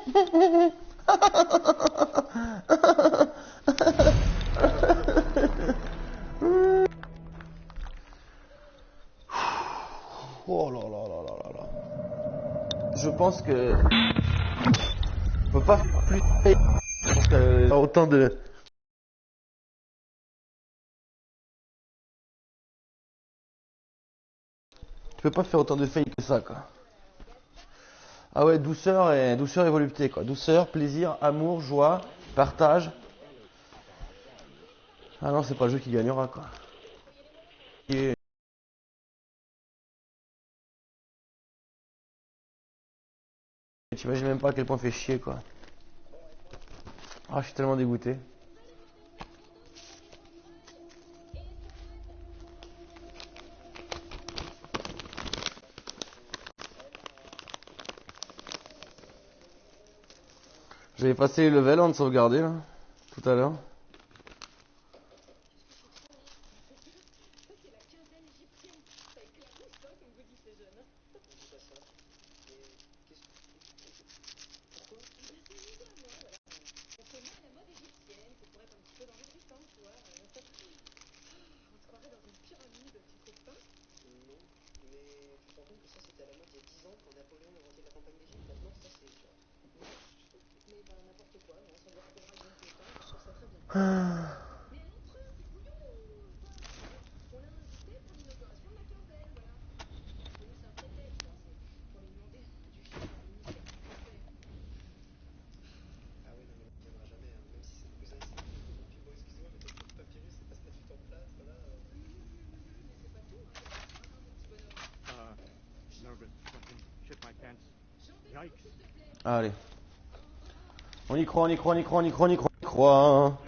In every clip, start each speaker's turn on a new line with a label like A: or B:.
A: Oh là là là là là là. Je pense que on peut pas faire plus. Je pense que autant de. Tu peux pas faire autant de fail que ça, quoi. Ah ouais, douceur et volupté, quoi. Douceur, plaisir, amour, joie, partage. Ah non, c'est pas le jeu qui gagnera, quoi. Et t'imagines même pas à quel point fait chier, quoi. Ah, je suis tellement dégoûté. J'avais passé le level en de sauvegarder, là, tout à l'heure. Allez. On y croit, on y croit, on y croit, on y croit, on y croit, on y croit.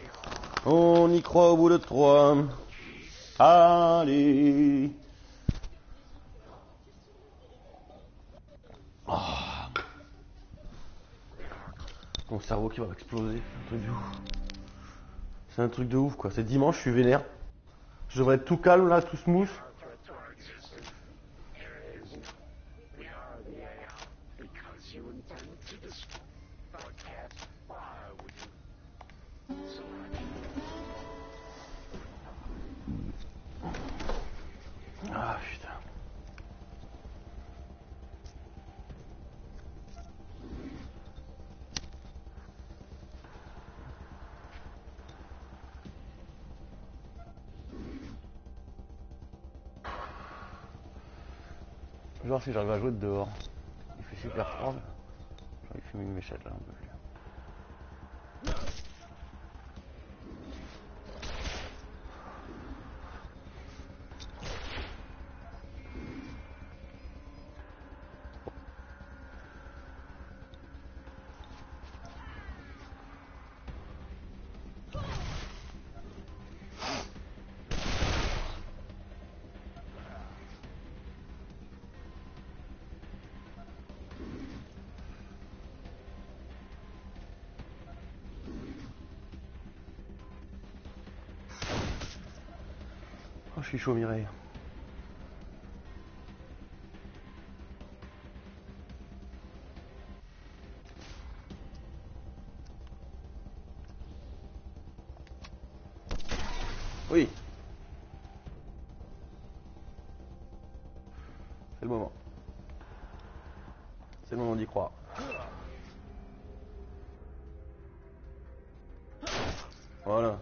A: On y croit au bout de 3. Allez. Oh. Mon cerveau qui va exploser. C'est un truc de ouf, quoi. C'est dimanche, je suis vénère. Je devrais être tout calme là, tout smooth. Ah putain. Je vais voir si j'arrive à jouer de dehors. Il fait super froid. J'ai fumer une méchette là un peu plus. Oh, je suis chaud, Mireille. Oui. C'est le moment. C'est le moment d'y croire. Voilà.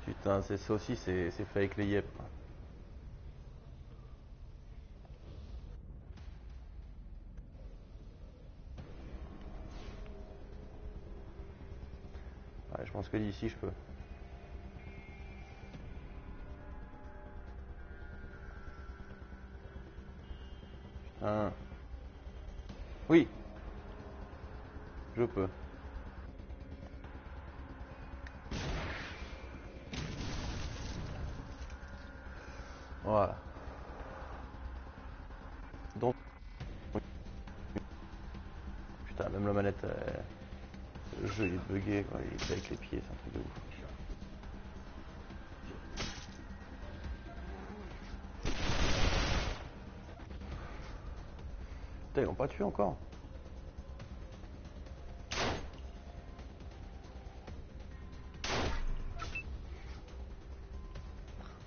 A: Putain, c'est ça aussi, c'est fait avec les yep. Ouais, je pense que d'ici, je peux. Putain. Oui. Je peux. Voilà. dans... Putain, même la manette, le jeu il est bugué, quoi. Il est fait avec les pieds, c'est un truc de ouf. Putain, ils l'ont pas tué encore.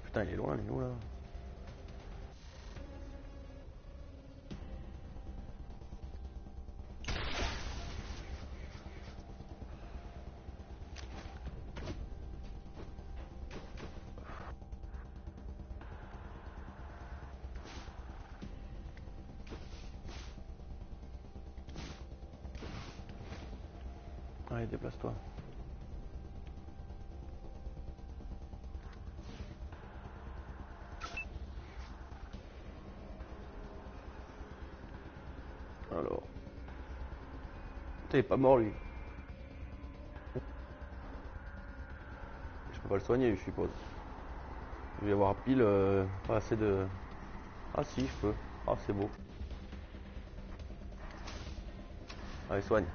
A: Putain, il est loin, il est où là? Allez, déplace-toi. Alors. Putain, il est pas mort lui. Je peux pas le soigner, je suppose. Je vais avoir pile pas assez de... Ah si, je peux. Ah, c'est beau. Allez, soigne.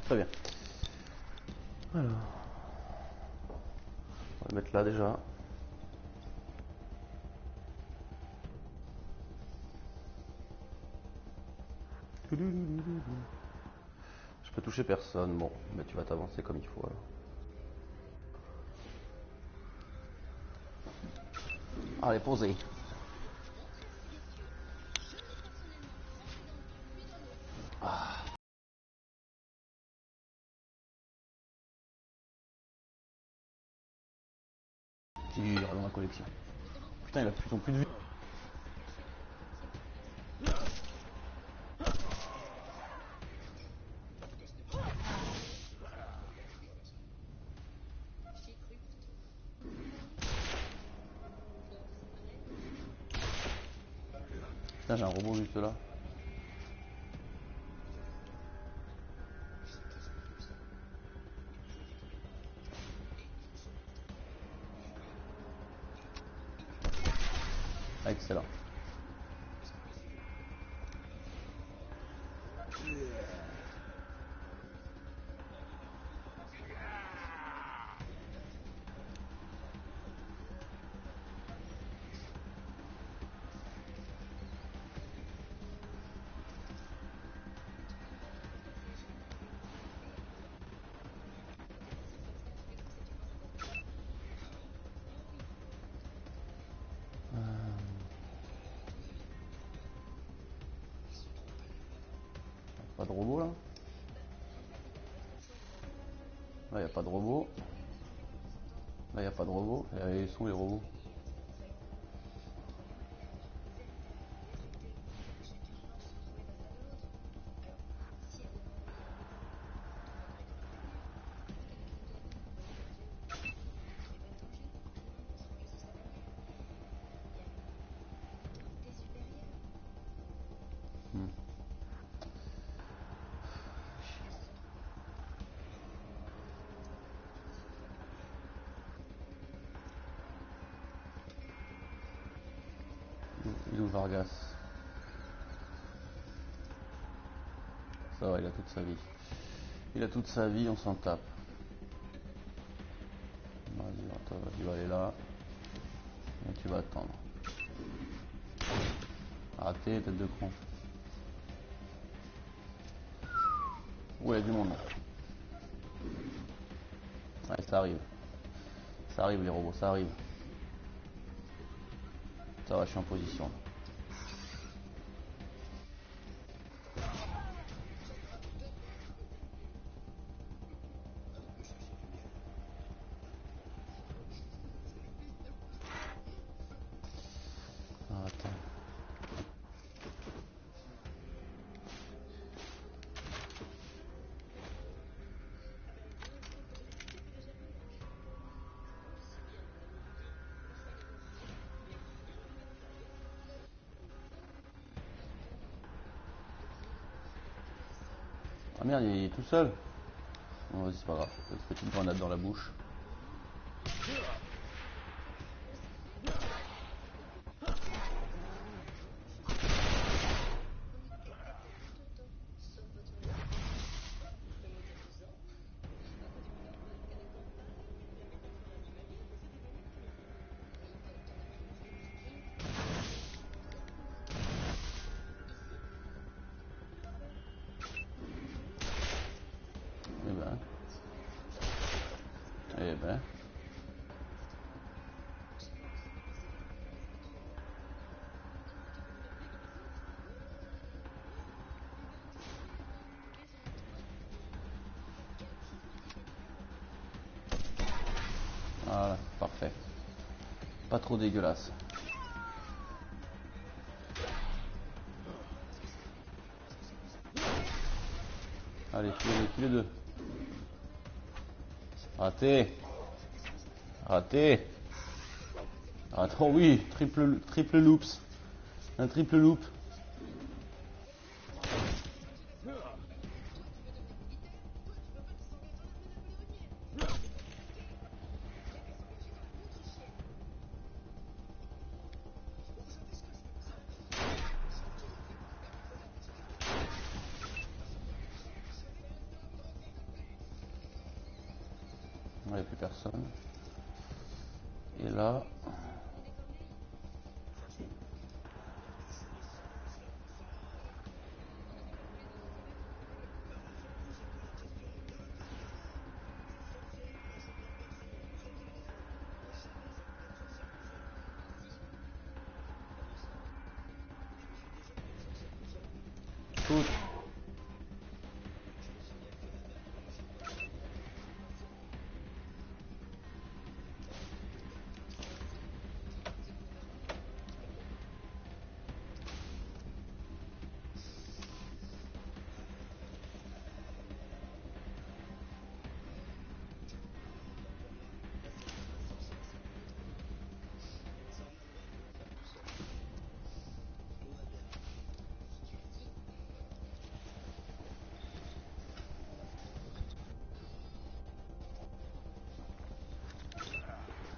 A: Très bien. Alors. On va le mettre là déjà. Je peux toucher personne, bon, mais tu vas t'avancer comme il faut alors. Allez, posez. Ah. Tigre dans ma collection. Putain, il a plus de vie. Putain, j'ai un robot juste là. Ah, excellent. Pas de robot là? Là, y a pas de robot. Là, y a pas de robot. Et ils sont les robots. Il est où Vargas? Ça va, il a toute sa vie. Il a toute sa vie, on s'en tape. Vas-y, tu vas aller là. Et tu vas attendre. Raté, tête de con. Ouais, il y a du monde. Ouais, ça arrive. Ça arrive les robots, ça arrive. Ça va, je suis en position. Ah, attends.
B: Ah merde, il est tout seul. Bon, vas-y, c'est pas grave. Petite grenade dans la bouche. Eh ben. Eh ben. Voilà, parfait. Pas trop dégueulasse. Allez, tous les deux. Raté. Raté. Raté. Oh oui, triple loops. Un triple loop. Il n'y a plus personne. Et là... Shoot.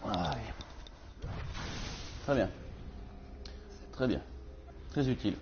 B: Ah, oui. Très bien. Très bien. Très utile.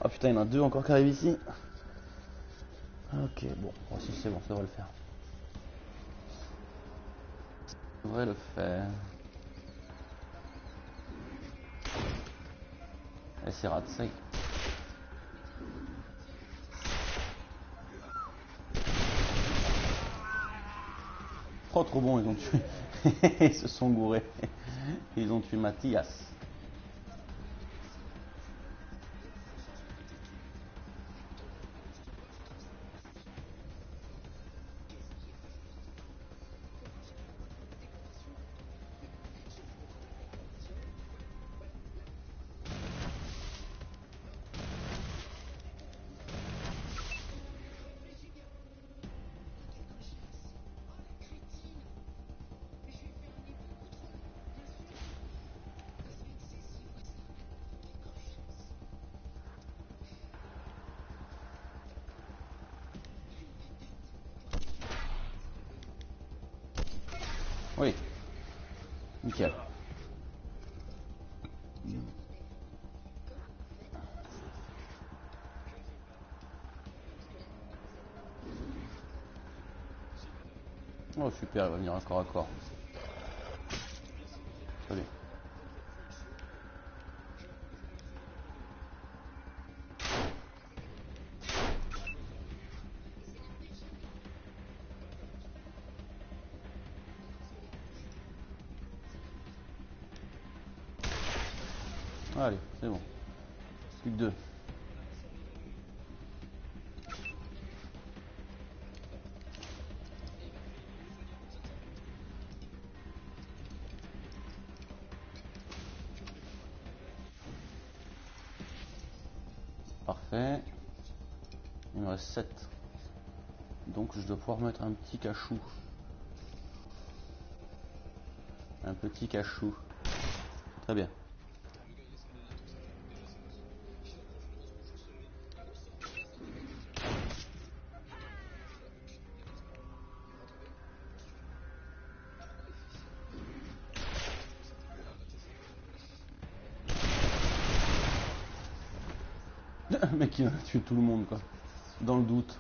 B: Ah putain, il y en a deux encore qui arrivent ici. Ok, bon, si c'est bon, ça devrait le faire. Ça devrait le faire. Et c'est raté, ça y est. Oh, trop bon, ils ont tué. Ils se sont gourés. Ils ont tué Mathias. Oui, nickel. Oh super, il va venir encore à corps. Très bien. Allez, c'est bon. Plus que 2. Parfait. Il me reste 7. Donc je dois pouvoir mettre un petit cachou. Un petit cachou. Très bien. Le mec il a tué tout le monde quoi. Dans le doute.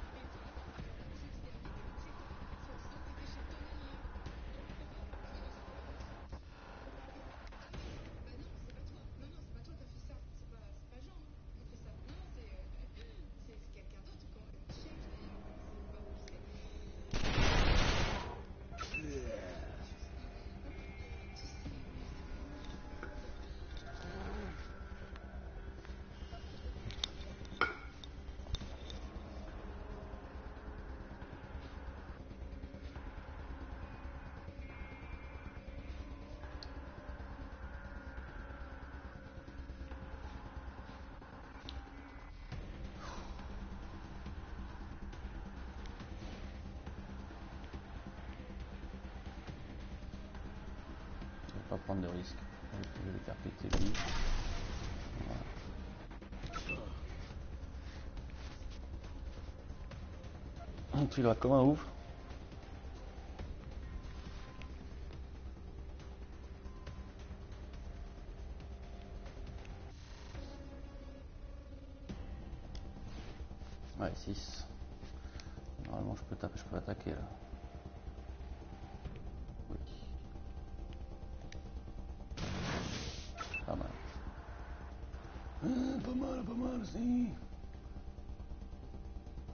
B: Pas prendre de risque. Je vais le faire péter lui. Voilà. Tu l'as comme un ouf. Ouais, 6. Normalement je peux attaquer là. Oui. Pas mal. Pas mal, si.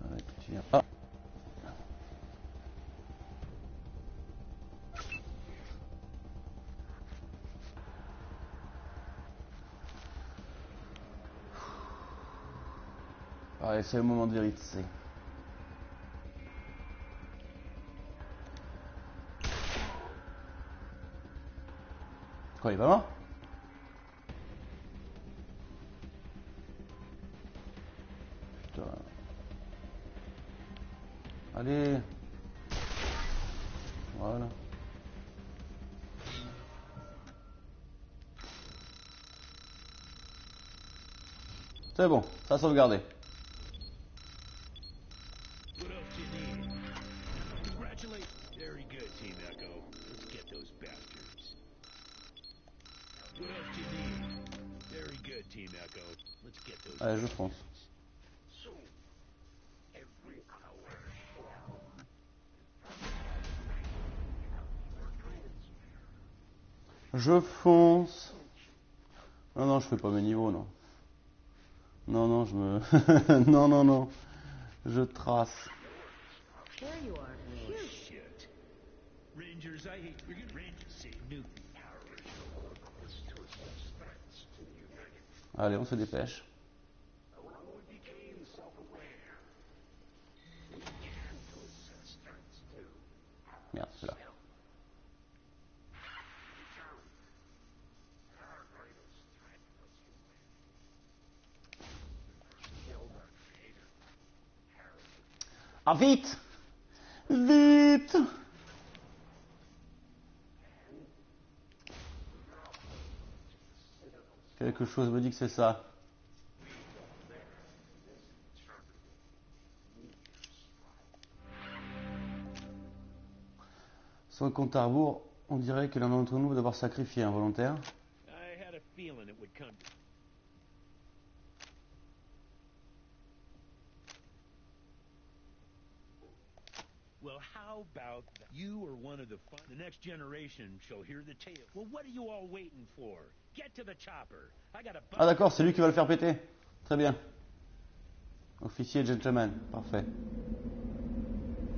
B: Ouais, tu viens. Ah. Allez, c'est le moment de vérité. Quoi, il va mort? Putain. Allez. Voilà. C'est bon, ça a sauvegardé. Allez, je fonce. Je fonce. Non, non, je fais pas mes niveaux, non. Non, non, je me... non, non, non. Je trace. Allez, on se dépêche. Merde, c'est là. Ah, vite! Vite! Quelque chose me dit que c'est ça. Sur le compte à rebours, on dirait que l'un d'entre nous va devoir sacrifier un volontaire.
C: Well, how about you or one of the next generation shall hear the tale? Well, what are you all waiting for? Get to the chopper. I got a
B: Ah d'accord, c'est lui qui va le faire péter. Très bien. Officier gentleman, parfait.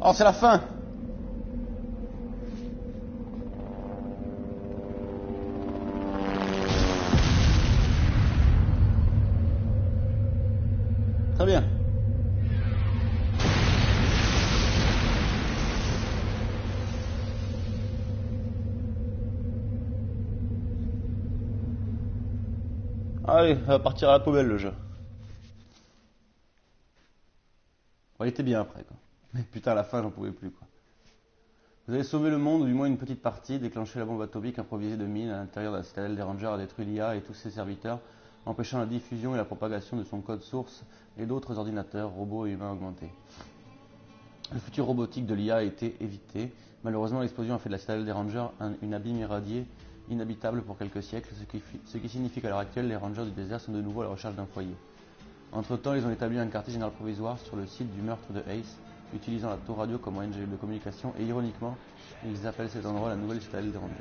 B: Oh, c'est la fin! Très bien. Allez, ça va partir à la poubelle le jeu. Bon, il était bien après, quoi. Mais putain, à la fin, j'en pouvais plus, quoi. Vous avez sauvé le monde, ou du moins une petite partie, déclenché la bombe atomique improvisée de mine à l'intérieur de la citadelle des Rangers, a détruit l'IA et tous ses serviteurs, empêchant la diffusion et la propagation de son code source et d'autres ordinateurs, robots et humains augmentés. Le futur robotique de l'IA a été évité. Malheureusement, l'explosion a fait de la citadelle des Rangers une abîme irradiée inhabitable pour quelques siècles, ce qui signifie qu'à l'heure actuelle, les Rangers du désert sont de nouveau à la recherche d'un foyer. Entre-temps, ils ont établi un quartier général provisoire sur le site du meurtre de Ace, utilisant la tour radio comme moyen de communication, et ironiquement, ils appellent cet endroit la nouvelle citadelle des Rangers.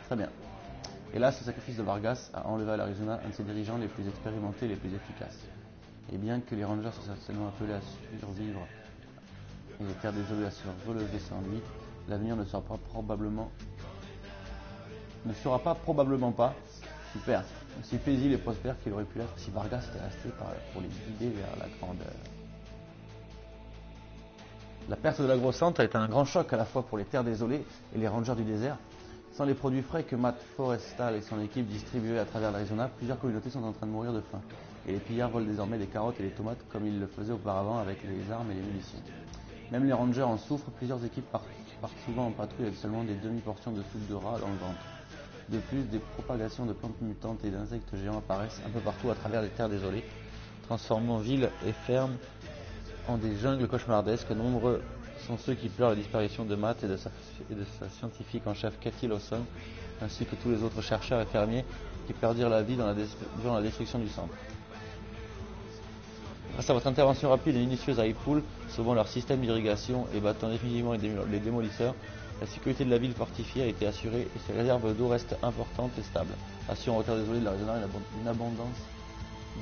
B: Très bien. Hélas, le sacrifice de Vargas a enlevé à l'Arizona un de ses dirigeants les plus expérimentés et les plus efficaces. Et bien que les Rangers soient certainement appelés à survivre et les terres désolées à se relever sans lui, l'avenir ne sera probablement pas super, aussi paisible et prospère qu'il aurait pu l'être si Vargas était resté pour les guider vers la grandeur. La perte de l'agro-centre a été un grand choc à la fois pour les terres désolées et les rangers du désert. Sans les produits frais que Matt Forrestal et son équipe distribuaient à travers l'Arizona, plusieurs communautés sont en train de mourir de faim. Et les pillards volent désormais des carottes et des tomates comme ils le faisaient auparavant avec les armes et les munitions. Même les rangers en souffrent, plusieurs équipes partent souvent en patrouille avec seulement des demi-portions de soupe de rat dans le ventre. De plus, des propagations de plantes mutantes et d'insectes géants apparaissent un peu partout à travers les terres désolées, transformant villes et fermes en des jungles cauchemardesques. Nombreux sont ceux qui pleurent la disparition de Matt et de sa scientifique en chef Cathy Lawson, ainsi que tous les autres chercheurs et fermiers qui perdirent la vie durant la destruction du centre. Grâce à votre intervention rapide et minutieuse à Highpool, sauvant leur système d'irrigation et battant définitivement les démolisseurs, la sécurité de la ville fortifiée a été assurée et ses réserves d'eau restent importantes et stables, assurant aux terres désolées de l'Arizona une abondance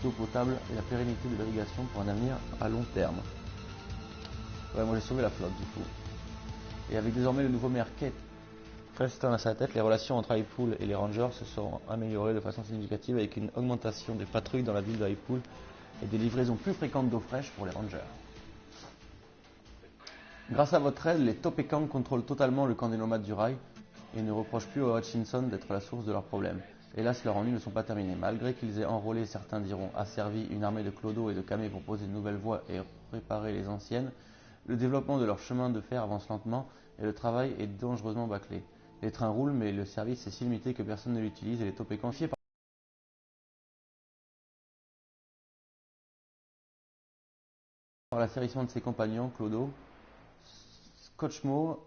B: d'eau potable et la pérennité de l'irrigation pour un avenir à long terme. Ouais, moi j'ai sauvé la flotte du coup. Et avec désormais le nouveau maire Kate Preston à sa tête, les relations entre Highpool et les Rangers se sont améliorées de façon significative avec une augmentation des patrouilles dans la ville de Highpool et des livraisons plus fréquentes d'eau fraîche pour les Rangers. Grâce à votre aide, les Topekans contrôlent totalement le camp des nomades du rail et ne reprochent plus aux Hutchinson d'être la source de leurs problèmes. Hélas, leurs ennuis ne sont pas terminés. Malgré qu'ils aient enrôlé, certains diront, asservi une armée de clodos et de camés pour poser de nouvelles voies et réparer les anciennes, le développement de leur chemin de fer avance lentement et le travail est dangereusement bâclé. Les trains roulent, mais le service est si limité que personne ne l'utilise et les Topekans fiés par l'asservissement de ses compagnons, clodos, Scotchmo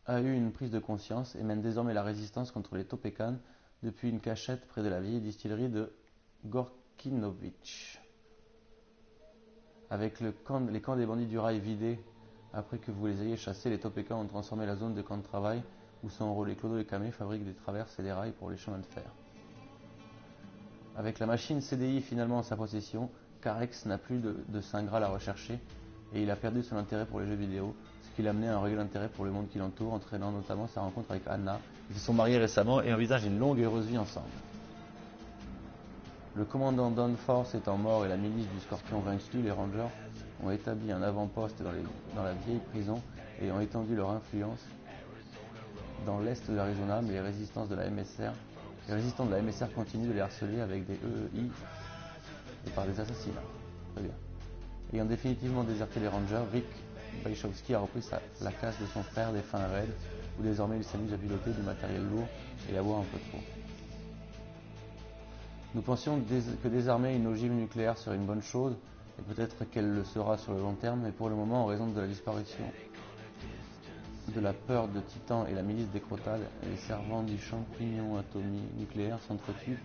B: a eu une prise de conscience et mène désormais la résistance contre les Topekans depuis une cachette près de la vieille distillerie de Gorkinovich. Avec les camps des bandits du rail vidés après que vous les ayez chassés, les Topekans ont transformé la zone de camp de travail où sont enrôlés clodos et camés fabriquent des traverses et des rails pour les chemins de fer. Avec la machine CDI finalement en sa possession, Carex n'a plus de Saint Graal à rechercher et il a perdu son intérêt pour les jeux vidéo, ce qui l'a amené à un réel intérêt pour le monde qui l'entoure, entraînant notamment sa rencontre avec Anna. Ils se sont mariés récemment et envisagent une longue et heureuse vie ensemble. Le commandant Don Force étant mort et la milice du Scorpion vaincue, les Rangers ont établi un avant-poste dans la vieille prison et ont étendu leur influence dans l'est de l'Arizona, mais les résistants de la MSR continuent de les harceler avec des EEI et par des assassinats. Très bien. Ayant définitivement déserté les Rangers, Rick Bajkowski a repris la casse de son frère des fins raids, où désormais il s'amuse à piloter du matériel lourd et à boire un peu trop. Nous pensions que désarmer une ogive nucléaire serait une bonne chose, et peut-être qu'elle le sera sur le long terme, mais pour le moment, en raison de la disparition de la peur de Titan et la milice des Crotales, les servants du champignon atomique nucléaire s'entretuent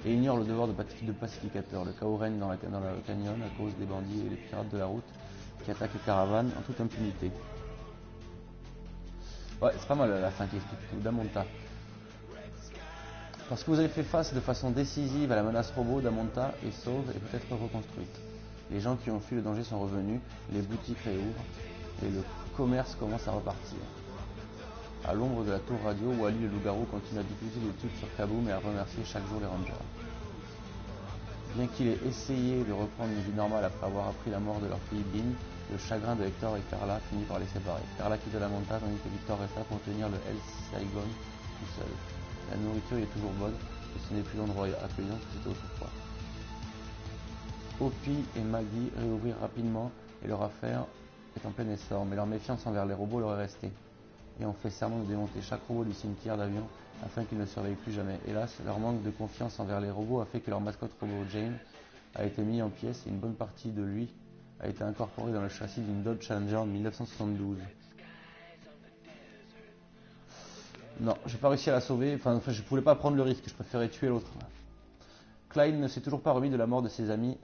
B: et ignorent le devoir de pacificateur. Le chaos règne dans le canyon à cause des bandits et des pirates de la route qui attaquent les caravanes en toute impunité. Ouais, c'est pas mal la fin qui explique tout. Damonta. Parce que vous avez fait face de façon décisive à la menace robot, Damonta est sauve et peut être reconstruite. Les gens qui ont fui le danger sont revenus, les boutiques réouvrent et le commerce commence à repartir. À l'ombre de la tour radio, Wally le loup-garou continue à diffuser des tubes sur Kaboom et à remercier chaque jour les Rangers. Bien qu'il ait essayé de reprendre une vie normale après avoir appris la mort de leur fille Bean, le chagrin de Hector et Carla finit par les séparer. Carla quitte la montagne tandis que Victor resta pour tenir le El Saigon tout seul. La nourriture est toujours bonne, mais ce n'est plus l'endroit accueillant que c'était autrefois. Opie et Maggie réouvrirent rapidement et leur affaire est en plein essor, mais leur méfiance envers les robots leur est restée. Et ont fait serment de démonter chaque robot du cimetière d'avions afin qu'ils ne surveillent plus jamais. Hélas, leur manque de confiance envers les robots a fait que leur mascotte robot Jane a été mis en pièces et une bonne partie de lui a été incorporée dans le châssis d'une Dodge Challenger en 1972. Non, j'ai pas réussi à la sauver, enfin je voulais pas prendre le risque, je préférais tuer l'autre. Clyde ne s'est toujours pas remis de la mort de ses amis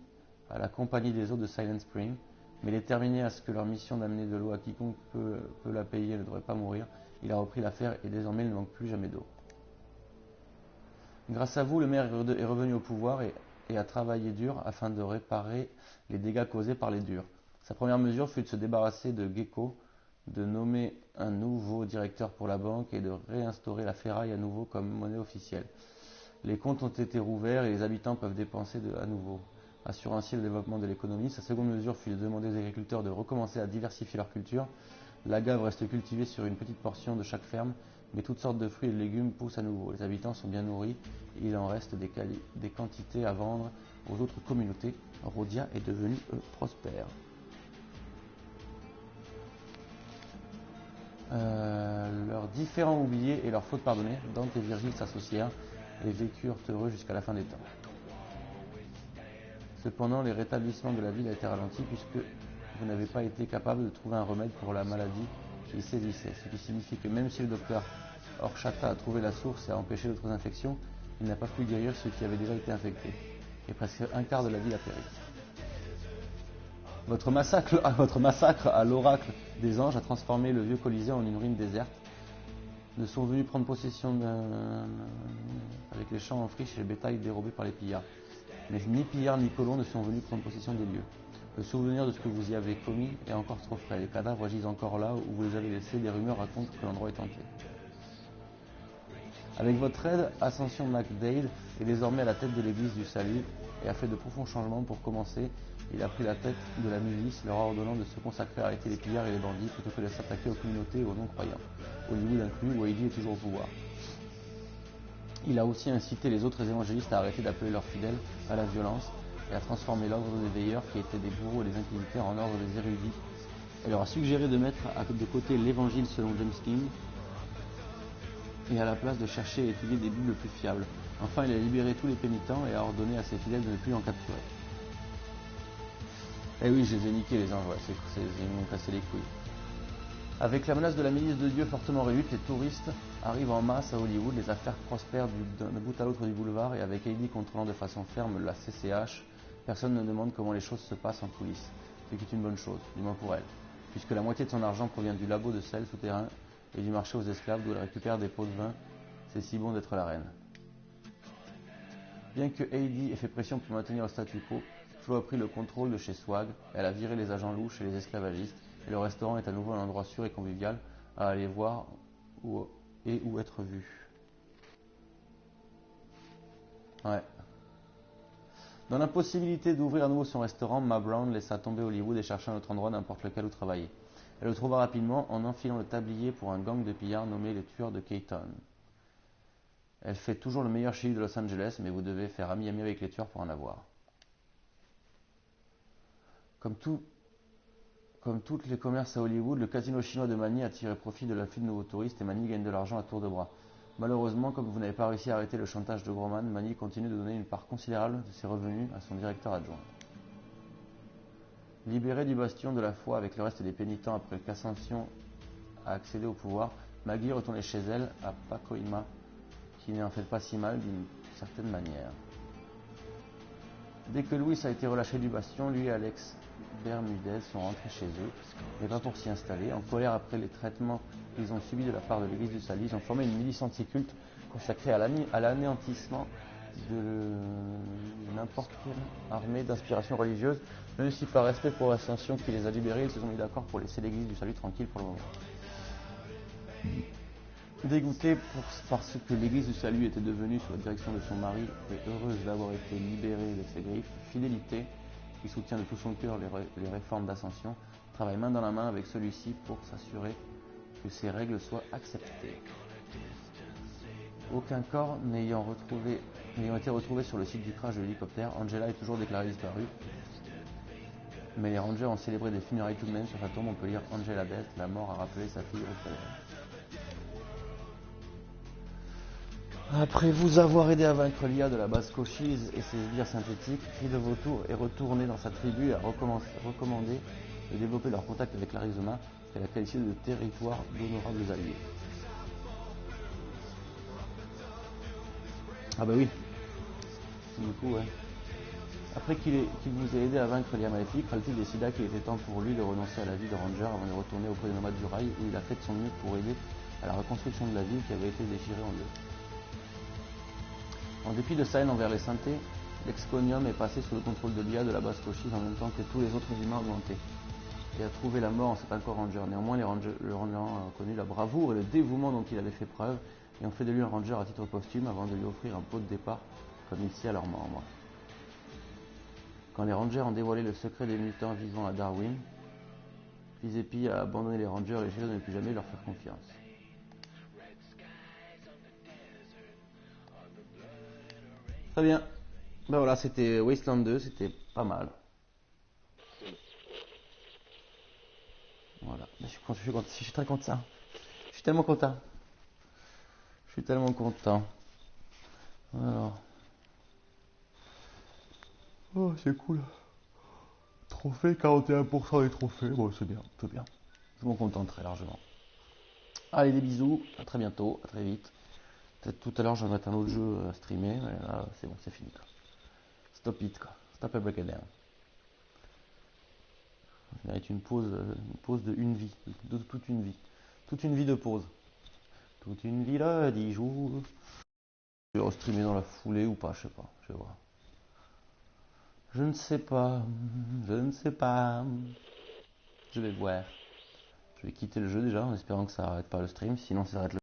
B: à la compagnie des eaux de Silent Spring, mais déterminé à ce que leur mission d'amener de l'eau à quiconque peut la payer ne devrait pas mourir, il a repris l'affaire et désormais il ne manque plus jamais d'eau. Grâce à vous, le maire est revenu au pouvoir et a travaillé dur afin de réparer les dégâts causés par les durs. Sa première mesure fut de se débarrasser de Gecko, de nommer un nouveau directeur pour la banque et de réinstaurer la ferraille à nouveau comme monnaie officielle. Les comptes ont été rouverts et les habitants peuvent dépenser à nouveau, assurant ainsi le développement de l'économie. Sa seconde mesure fut de demander aux agriculteurs de recommencer à diversifier leur culture. L'agave reste cultivée sur une petite portion de chaque ferme, mais toutes sortes de fruits et de légumes poussent à nouveau. Les habitants sont bien nourris et il en reste des quantités à vendre aux autres communautés. Rhodia est devenue prospère. Leurs différends oubliés et leurs fautes pardonnées, Dante et Virgile s'associèrent et vécurent heureux jusqu'à la fin des temps. Cependant, le rétablissement de la ville a été ralenti puisque vous n'avez pas été capable de trouver un remède pour la maladie qui saisissait, ce qui signifie que même si le docteur Horchata a trouvé la source et a empêché d'autres infections, il n'a pas pu guérir ceux qui avaient déjà été infectés, et presque un quart de la ville a péri. Votre massacre à l'oracle des anges a transformé le vieux Colisée en une ruine déserte. Ne sont venus prendre possession avec les champs en friche et le bétail dérobé par les pillards. Mais ni pillards ni colons ne sont venus prendre possession des lieux. Le souvenir de ce que vous y avez commis est encore trop frais. Les cadavres gisent encore là où vous les avez laissés. Des rumeurs racontent que l'endroit est hanté. Avec votre aide, Ascension McDade est désormais à la tête de l'église du salut et a fait de profonds changements. Pour commencer, il a pris la tête de la milice, leur ordonnant de se consacrer à arrêter les pillards et les bandits plutôt que de s'attaquer aux communautés et aux non-croyants. Hollywood inclus, où Heidi est toujours au pouvoir. Il a aussi incité les autres évangélistes à arrêter d'appeler leurs fidèles à la violence et à transformer l'ordre des veilleurs, qui étaient des bourreaux et des inquisiteurs, en ordre des érudits. Elle leur a suggéré de mettre de côté l'évangile selon James King et à la place de chercher et étudier des bibles plus fiables. Enfin, il a libéré tous les pénitents et a ordonné à ses fidèles de ne plus en capturer. Eh oui, je les ai niqués les anges, ouais, ils m'ont cassé les couilles. Avec la menace de la milice de Dieu fortement réduite, les touristes arrivent en masse à Hollywood, les affaires prospèrent d'un bout à l'autre du boulevard et avec Heidi contrôlant de façon ferme la CCH, personne ne demande comment les choses se passent en coulisses, ce qui est une bonne chose, du moins pour elle, puisque la moitié de son argent provient du labo de sel souterrain et du marché aux esclaves d'où elle récupère des pots de vin. C'est si bon d'être la reine. Bien que Heidi ait fait pression pour maintenir le statu quo, Flo a pris le contrôle de chez Swag, elle a viré les agents louches et les esclavagistes, et le restaurant est à nouveau un endroit sûr et convivial à aller voir où être vu. Ouais. Dans l'impossibilité d'ouvrir à nouveau son restaurant, Ma Brown laissa tomber Hollywood et chercha un autre endroit, n'importe lequel où travailler. Elle le trouva rapidement en enfilant le tablier pour un gang de pillards nommé les Tueurs de Caton. Elle fait toujours le meilleur chiffre de Los Angeles, mais vous devez faire ami-ami avec les tueurs pour en avoir. Comme tous les commerces à Hollywood, le casino chinois de Manny a tiré profit de l'afflux de nouveaux touristes et Manny gagne de l'argent à tour de bras. Malheureusement, comme vous n'avez pas réussi à arrêter le chantage de Groman, Manny continue de donner une part considérable de ses revenus à son directeur adjoint. Libéré du bastion de la foi avec le reste des pénitents après qu'Ascension a accédé au pouvoir, Maggie retournait chez elle à Pacoima, qui n'est en fait pas si mal d'une certaine manière. Dès que Louis a été relâché du bastion, lui et Alex Bermudez sont rentrés chez eux, mais pas pour s'y installer. En colère après les traitements qu'ils ont subis de la part de l'église du salut, ils ont formé une milice anticulte consacrée à l'anéantissement de n'importe quelle armée d'inspiration religieuse. Même si par respect pour l'Ascension qui les a libérés, ils se sont mis d'accord pour laisser l'église du salut tranquille pour le moment. Dégoûtée parce que l'église du salut était devenue sous la direction de son mari et heureuse d'avoir été libérée de ses griffes, Fidélité, qui soutient de tout son cœur les réformes d'Ascension, travaille main dans la main avec celui-ci pour s'assurer que ces règles soient acceptées. Aucun corps n'ayant été retrouvé sur le site du crash de l'hélicoptère, Angela est toujours déclarée disparue. Mais les Rangers ont célébré des funérailles tout de même. Sur sa tombe, on peut lire Angela Death, la mort a rappelé sa fille au frère. Après vous avoir aidé à vaincre l'IA de la base Cochise et ses sbires synthétiques, Cri de Vautour est retourné dans sa tribu et a recommandé de développer leur contact avec l'Arizona, qu'elle a qualifié de territoire d'honorables alliés. Ah bah oui. Du coup, ouais. Après qu'il vous ait aidé à vaincre l'IA maléfique, Ralphie décida qu'il était temps pour lui de renoncer à la vie de ranger avant de retourner auprès des nomades du rail, où il a fait de son mieux pour aider à la reconstruction de la ville qui avait été déchirée en deux. En dépit de sa haine envers les synthés, l'Exconium est passé sous le contrôle de l'IA de la base Cochise en même temps que tous les autres humains augmentés, et a trouvé la mort en cet encore ranger. Néanmoins, le ranger a connu la bravoure et le dévouement dont il avait fait preuve, et ont fait de lui un ranger à titre posthume avant de lui offrir un pot de départ comme ici à leurs membres. Quand les Rangers ont dévoilé le secret des mutants vivant à Darwin, Giuseppe a abandonné les Rangers et les chéris de ne plus jamais leur faire confiance. Très bien. Ben voilà, c'était Wasteland 2, c'était pas mal. Voilà, je suis très content. Je suis tellement content. Je suis tellement content. Alors. Oh, c'est cool. Trophée, 41% des trophées. Bon, c'est bien, tout bien. Je m'en contente très largement. Allez, des bisous. À très bientôt. À très vite. Peut-être tout à l'heure, je vais mettre un autre jeu à streamer. Mais là, c'est bon, c'est fini. Quoi. Stop it, quoi. Stop and break it down. Je mérite une pause de une vie. De toute une vie. Toute une vie de pause. Toute une vie là, 10 jours. Je vais restreamer dans la foulée ou pas, je sais pas. Je vais voir. Je ne sais pas. Je ne sais pas. Je vais voir. Je vais quitter le jeu déjà en espérant que ça arrête pas le stream, sinon ça arrête le